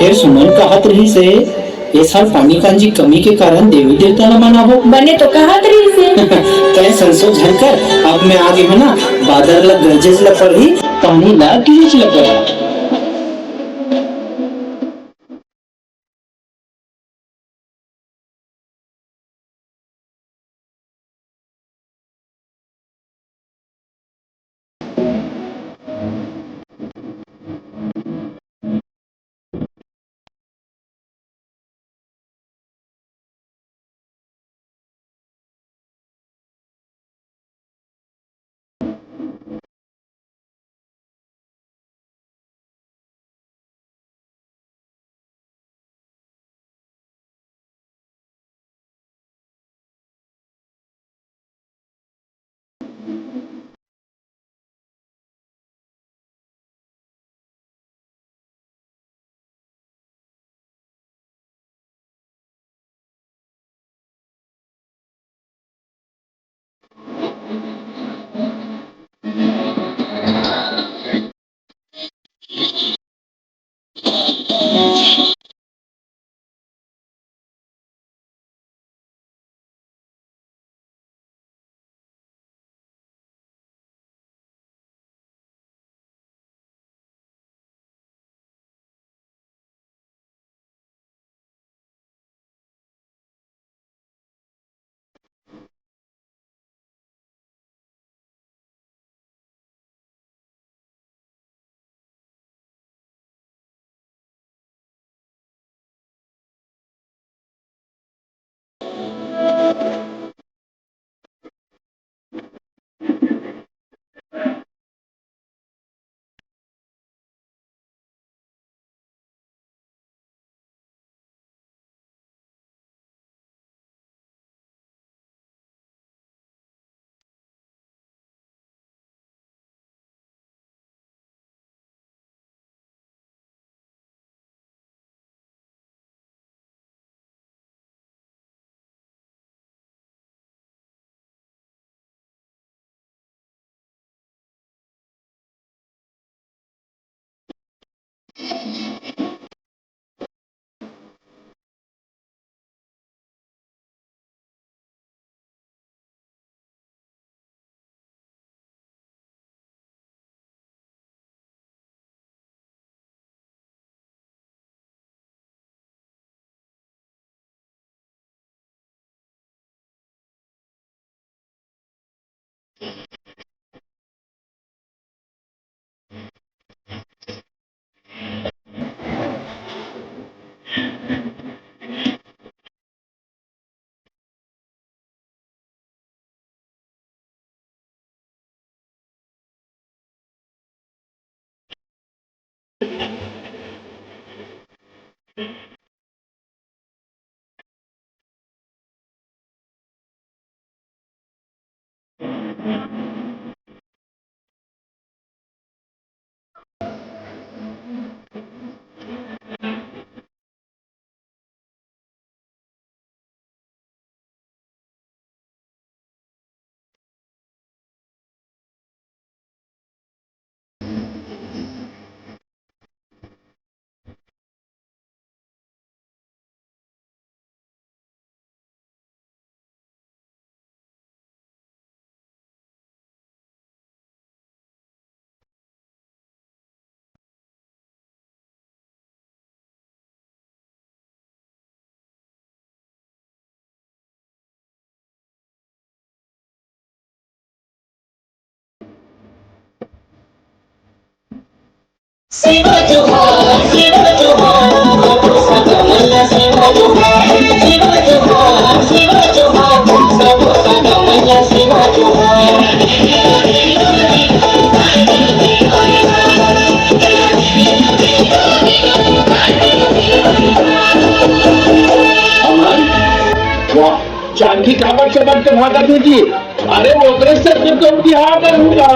हे सुमन कहत रही से ये साल पानी कांजी कमी के कारण देवी देवता न मनाबो बने तो कहा रही से तय संसो झनकर अब मैं आगे है ना बादर लग गरजेस ल पड़ी पानी ला गिरज लग गया। Siva Johar, Siva Johar, Gopal Sagamaya Siva Johar, Siva Johar, Siva Johar, Gopal Sagamaya Siva Johar. अमन वाह जानकी काबर चमक के भागा तुझी अरे ओकरे से तो बिहार में हुआ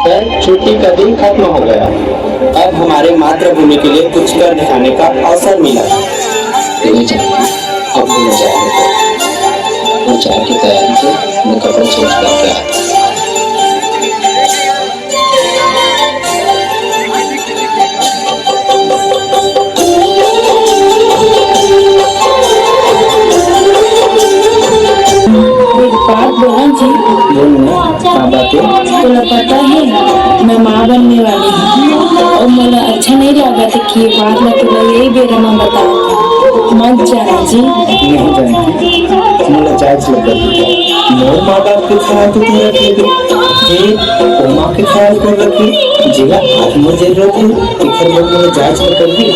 सर, छुट्टी का दिन खत्म हो गया। अब हमारे मातृभूमि के लिए कुछ कर दिखाने का अवसर मिला। अब मैं जाएंगे और चाय की तैयारी के मैं कपड़े चेंज करके आता हूँ। बात बोला जी। तुला पता है मैं माँ बनने वाली हूँ और मुझे अच्छा नहीं लगा था कि ये बात मैं तुला यही बेरा में बताऊँ। मत जाना जी। नहीं जाएंगे, मुझे जायज लग रही है। मोर माँ बाप के ख्याल तो तुम रखी फिर माँ के ख्याल को रखी जिला आज मुझे जरूरत है कि फिर लोग मुझे जायज कर दी।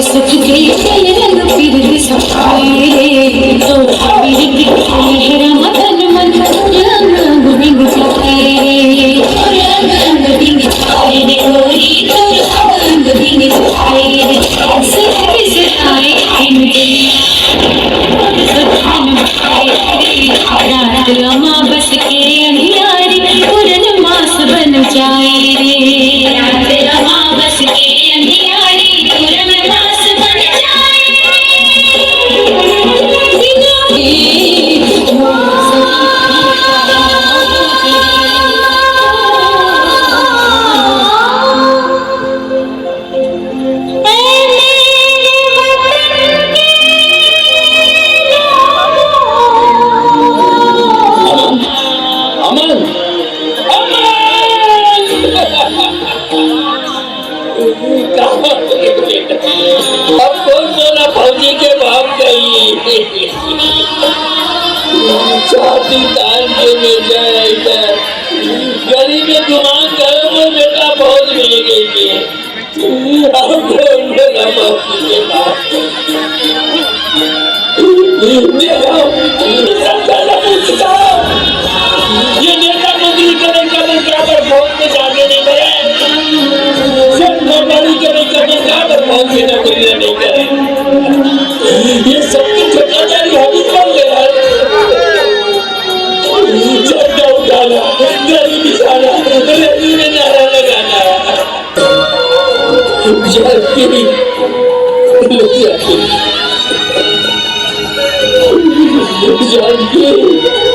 सुख के रंग फिर सफाए तो मेरा मदन मन रंग बिंग सफाए रंग बिंग सफाए रे गोरी तो रंग बिंग सफाए सफाए सफाए इन रात रमा बस के अंधियारी पूरन मास बन जाए रे रात रमा बस के अंधियारी पूरन मास बन जाए छाती तान के बेटा इधर गली में गुमान करो वो बेटा बहुत मिल गई थी अब मेरा मौसी के पास देखो ये नेता मंत्री करे कभी क्या पर बहुत में जाने नहीं करे सब नौकरी करे कभी क्या पर बहुत में नौकरी नहीं करे ये सब कुछ ठेकेदारी हमी पर ले चंदा उठाना गरीब बिछाना रेडी में नारा लगाना जानकी जानकी